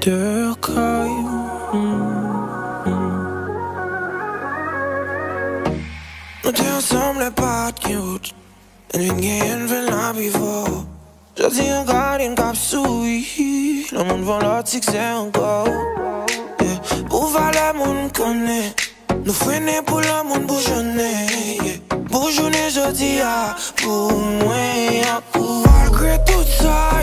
de cailloux. Nous t'es ensemble, pas de cute. Et nous gagnons fait la pivot. Je dis encore une capsule. Le monde va l'autre, c'est encore. Pour valer, mon connaît. Nous freinons pour le monde bourgeonner. Bourgeonner, je dis, pour moi, malgré tout ça.